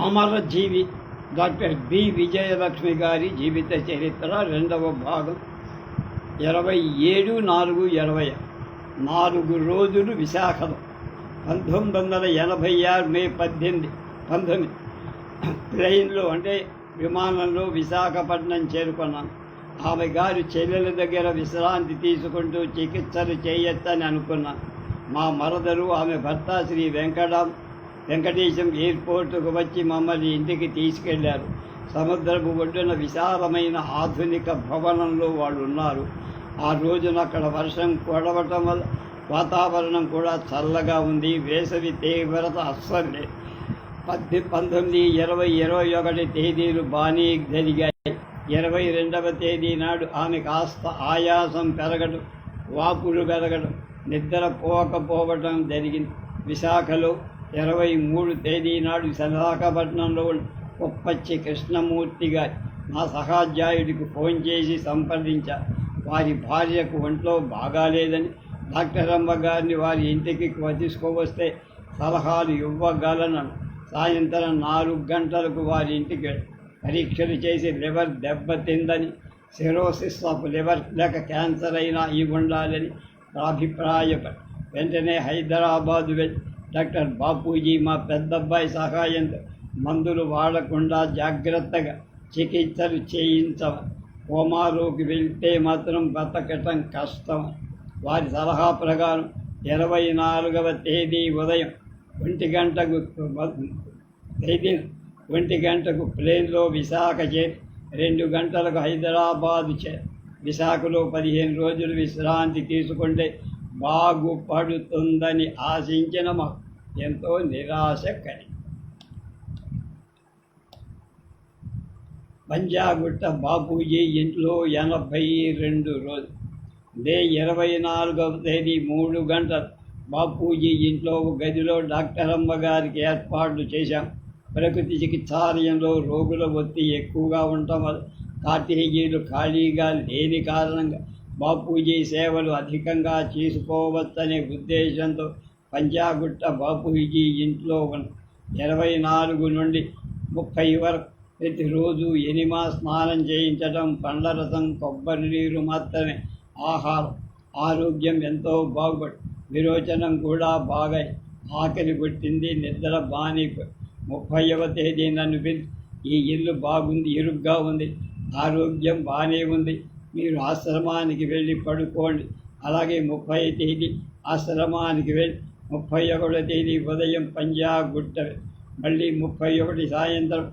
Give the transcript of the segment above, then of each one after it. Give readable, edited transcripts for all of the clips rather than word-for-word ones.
అమరజీవి doctor B Vijayalakshmi గారి జీవిత చరిత్ర రెండవ భాగం 27/4/20 4 రోజులు విశాఖలో 1986 మే 19 ప్లెయిన్లో అంటే విమానంలో విశాఖపట్నం చేరుకున్నాను. ఆమె గారి చెల్లెల దగ్గర విశ్రాంతి తీసుకుంటూ చికిత్సలు చేయొచ్చని అనుకున్నాను. మా మరదలు ఆమె భర్త శ్రీ వెంకటేశం ఎయిర్పోర్టుకు వచ్చి మమ్మల్ని ఇంటికి తీసుకెళ్లారు. సముద్రపు ఒడ్డున విశాలమైన ఆధునిక భవనంలో వాళ్ళు ఉన్నారు. ఆ రోజున అక్కడ వర్షం కురవటం వల్ల వాతావరణం కూడా చల్లగా ఉంది. వేసవి తీవ్రత అస్సలు లేదు. 19, 20, 21 తేదీలు బాగానే జరిగాయి. 22వ తేదీ నాడు ఆమె కాస్త ఆయాసం పెరగడం, వాపులు పెరగడం, నిద్ర పోకపోవడం జరిగింది. విశాఖలో 23 తేదీ నాడు విశాఖపట్నంలో కుప్పచ్చి కృష్ణమూర్తి గారి నా సహాధ్యాయుడికి ఫోన్ చేసి సంప్రదించారు. వారి భార్యకు ఒంట్లో బాగాలేదని డాక్టర్ అమ్మ గారిని వారి ఇంటికి తీసుకువస్తే సలహాలు ఇవ్వగలను. సాయంత్రం 4 గంటలకు వారి ఇంటికి పరీక్షలు చేసి లివర్ దెబ్బతిందని, సిరోసిస్ ఆఫ్ లివర్ లేక క్యాన్సర్ అయినా ఇవి ఉండాలని అభిప్రాయపడి వెంటనే హైదరాబాదు వెళ్ళి డాక్టర్ బాపూజీ మా పెద్దబ్బాయి సహాయంతో మందులు వాడకుండా జాగ్రత్తగా చికిత్సలు చేయించవాలి. కోమాలోకి వెళ్తే మాత్రం బతకటం కష్టం. వారి సలహా ప్రకారం 24వ తేదీ ఉదయం 1 గంటకు ప్లేన్లో విశాఖ చేరి 2 గంటలకు హైదరాబాదు చేరి విశాఖలో 15 రోజులు విశ్రాంతి తీసుకుంటే బాగుపడుతుందని ఆశించిన మాకు ఎంతో నిరాశ కలిగి పంజాగుట్ట బాపూజీ ఇంట్లో 82 రోజులు. మే 24వ తేదీ 3 గంటలు బాపూజీ ఇంట్లో గదిలో డాక్టర్ అమ్మ గారికి ఏర్పాట్లు చేశాం. ప్రకృతి చికిత్సాలయంలో రోగుల ఒత్తిడి ఎక్కువగా ఉండటం వల్ల కాటేజీలు ఖాళీగా లేని కారణంగా బాపూజీ సేవలు అధికంగా చేసుకోవచ్చనే ఉద్దేశంతో పంజాగుట్ట బాపూజీ ఇంట్లో 24 నుండి 30 వరకు ప్రతిరోజు ఎనిమా స్నానం చేయించడం, పండ్ల రసం, కొబ్బరి నీరు మాత్రమే ఆహారం. ఆరోగ్యం ఎంతో బాగుపడి విరోచనం కూడా బాగా ఆకలి కొట్టింది. నిద్ర బాని 30వ తేదీ నన్ను పిలిచి ఈ ఇల్లు బాగుంది, ఇరుగ్గా ఉంది, ఆరోగ్యం బాగానే ఉంది, మీరు ఆశ్రమానికి వెళ్ళి పడుకోండి. అలాగే 30వ తేదీ ఆశ్రమానికి వెళ్ళి 31వ తేదీ ఉదయం పంజాగుట్ట, మళ్ళీ 31 సాయంత్రం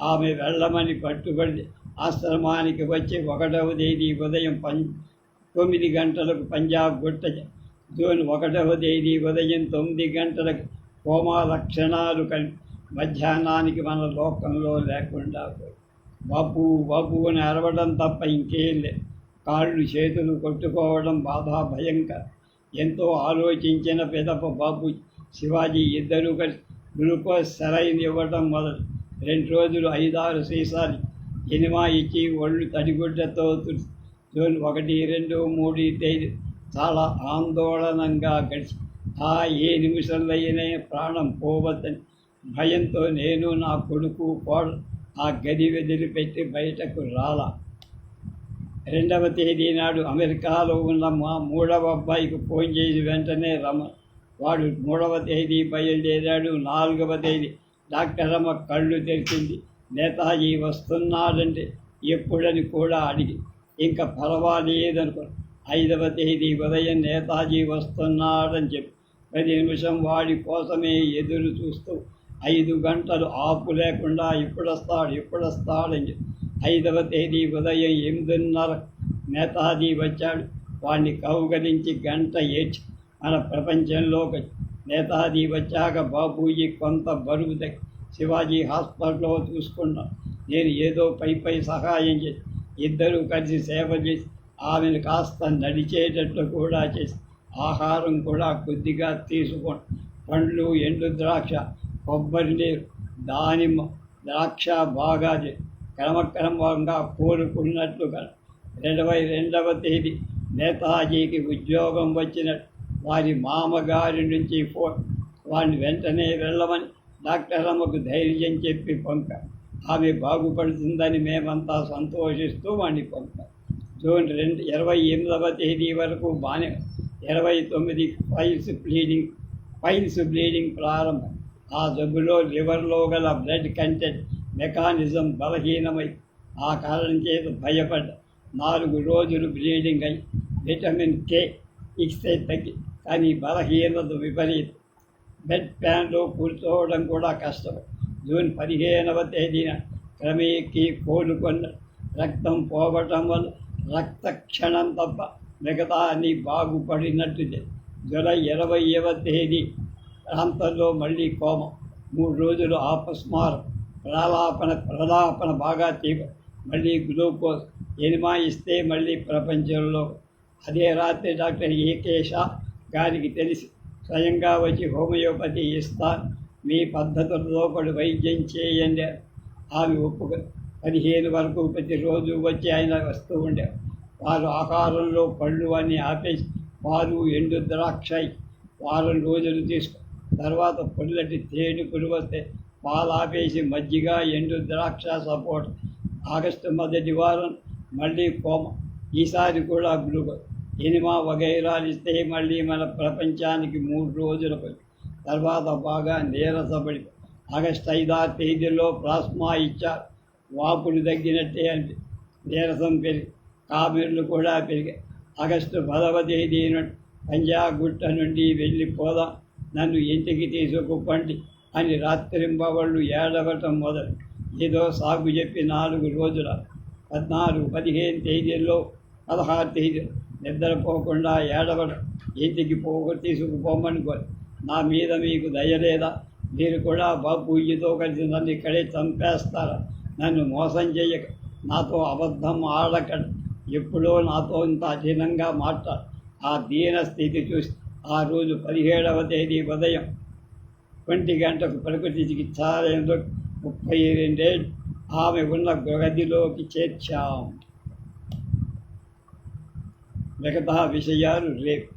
ఆమె వెళ్ళమని పట్టుబడి ఆశ్రమానికి వచ్చి 1వ తేదీ ఉదయం 9 గంటలకు పంజాగుట్ట, జూన్ 1వ తేదీ ఉదయం 9 గంటలకు కోమా లక్షణాలు కలిపి మధ్యాహ్నానికి మన లోకంలో లేకుండా బాపు బాపు అని అరవడం తప్ప ఇంకేం లేదు. కాళ్ళు చేతులు కొట్టుకోవడం బాధా భయంకర. ఎంతో ఆలోచించిన పిదప బాపు శివాజీ ఇద్దరూ కలిసి గ్లూకోజ్ సెలైన్ ఇవ్వడం మొదలు 2 రోజులు 5-6 సీసాలు ఎనిమా ఇచ్చి ఒళ్ళు తడిగుడ్డతో జూన్ 1, 2, 3 తేదీ చాలా ఆందోళనంగా గడిచి ఏ నిమిషంలో అయినా ప్రాణం పోవద్దని భయంతో నేను, నా కొడుకు, కోడలు ఆ గది వదిలిపెట్టి బయటకు రాలా. 2వ తేదీ నాడు అమెరికాలో ఉన్న మా 3వ అబ్బాయికి ఫోన్ చేసి వెంటనే వాడు 3వ తేదీ బయలుదేరాడు. 4వ తేదీ డాక్టర్ అమ్మ కళ్ళు తెరిచింది. నేతాజీ వస్తున్నాడంటే ఎప్పుడని కూడా అడిగి ఇంకా పర్వాలేదనుకో. 5వ తేదీ ఉదయం నేతాజీ వస్తున్నాడని చెప్పి 10 నిమిషం వాడి కోసమే ఎదురు చూస్తూ 5 గంటలు ఆపు లేకుండా ఎప్పుడొస్తాడని చెప్పి 5వ తేదీ ఉదయం 8:30 నేతాజీ వచ్చాడు. వాడిని కౌగలించి గంట ఏడ్చి మన ప్రపంచంలోకి నేతాజీ వచ్చాక బాపూజీ కొంత బరువు దగ్గర శివాజీ హాస్పిటల్లో చూసుకున్నాం. నేను ఏదో పై సహాయం చేసి ఇద్దరూ కలిసి సేవ చేసి ఆమెను కాస్త నడిచేటట్లు కూడా చేసి ఆహారం కూడా కొద్దిగా తీసుకోండి. పండ్లు, ఎండు ద్రాక్ష, కొబ్బరి నీరు, దానిమ్మ, ద్రాక్ష బాగా క్రమక్రమంగా కోరుకున్నట్లుగా 22వ తేదీ నేతాజీకి ఉద్యోగం వచ్చినట్టు వారి మామగారి నుంచి ఫోన్. వాడిని వెంటనే వెళ్ళమని డాక్టర్ అమ్మకు ధైర్యం చెప్పి పంపాం. ఆమె బాగుపడుతుందని మేమంతా సంతోషిస్తూ వాడిని పంపాం. జూన్ 28వ తేదీ వరకు బాగానే 29 పైల్స్ బ్లీడింగ్ ప్రారంభం. ఆ జబ్బులో లివర్లో గల బ్లడ్ కంటెంట్ మెకానిజం బలహీనమై ఆ కారణం చేత భయపడ్డ. 4 రోజులు బ్లీడింగ్ అయి విటమిన్ కే ఇస్తే తగ్గి, కానీ బలహీనత విపరీతం. బెడ్ ప్యాన్లో కూర్చోవడం కూడా కష్టం. జూన్ 15వ తేదీన క్రమేకి కోలుకొన్న. రక్తం పోవటం వల్ల రక్త క్షణం తప్ప మిగతా అన్నీ బాగుపడినట్టు. జూలై 20వ తేదీ ప్రాంతంలో మళ్ళీ కోమం. 3 రోజులు అపస్మారం. ప్రలాపన బాగా తీవ్ర. మళ్ళీ గ్లూకోజ్ ఎనిమా ఇస్తే మళ్ళీ ప్రపంచంలో. అదే రాత్రి డాక్టర్ ఏకే షా గారికి తెలిసి స్వయంగా వచ్చి హోమియోపతి ఇస్తాను, మీ పద్ధతులతో పాటు వైద్యం చేయండి. ఆమె ఒప్పుకొని 15 వరకు ప్రతిరోజు వచ్చి ఆయన వస్తూ ఉండేవారు. వారు ఆహారంలో పళ్ళు అన్నీ ఆపేసి పాలు ఎండు ద్రాక్ష వారం రోజులు తీసుకో. తర్వాత పుల్లటి తేనెకులు వస్తే పాలు ఆపేసి మజ్జిగ ఎండు ద్రాక్ష సపోర్ట్. ఆగస్టు 1వ వారం మళ్ళీ కోమ. ఈసారి కూడా గ్లూకోజ్ ఎనిమా వగైరాలు ఇస్తే మళ్ళీ మన ప్రపంచానికి 3 రోజులకు. తర్వాత బాగా నీరసపడి ఆగస్టు 5వ తేదీలో ప్లాస్మా ఇచ్చారు. వాపులు తగ్గినట్టే అని నీరసం పెరిగి కామెర్లు కూడా పెరిగాయి. ఆగస్టు 10వ తేదీన పంజాగుట్ట నుండి వెళ్ళిపోదాం, నన్ను ఇంటికి తీసుకుపండి అని రాత్రింబవళ్ళు ఏడవటం మొదలు. ఏదో సాగు చెప్పి 4 రోజుల 14, 15 తేదీల్లో 16 తేదీలు నిద్రపోకుండా ఏడవడం. ఇంటికి తీసుకుపోమని కోరి. నా మీద మీకు దయలేదా? మీరు కూడా బాపూజీతో కలిసి నన్ను ఇక్కడే చంపేస్తారా? నన్ను మోసం చేయక, నాతో అబద్ధం ఆడక, ఎప్పుడో నాతో ఇంత అధీనంగా మాట్లాడు. ఆ దీన స్థితి చూసి ఆ రోజు 17వ తేదీ ఉదయం 1 గంటకు ప్రకృతి చికిత్సాలయంలో 32 ఏళ్ళు ఆమె ఉన్న గదిలోకి చేర్చాం. మిగతా విషయాలు రేపు.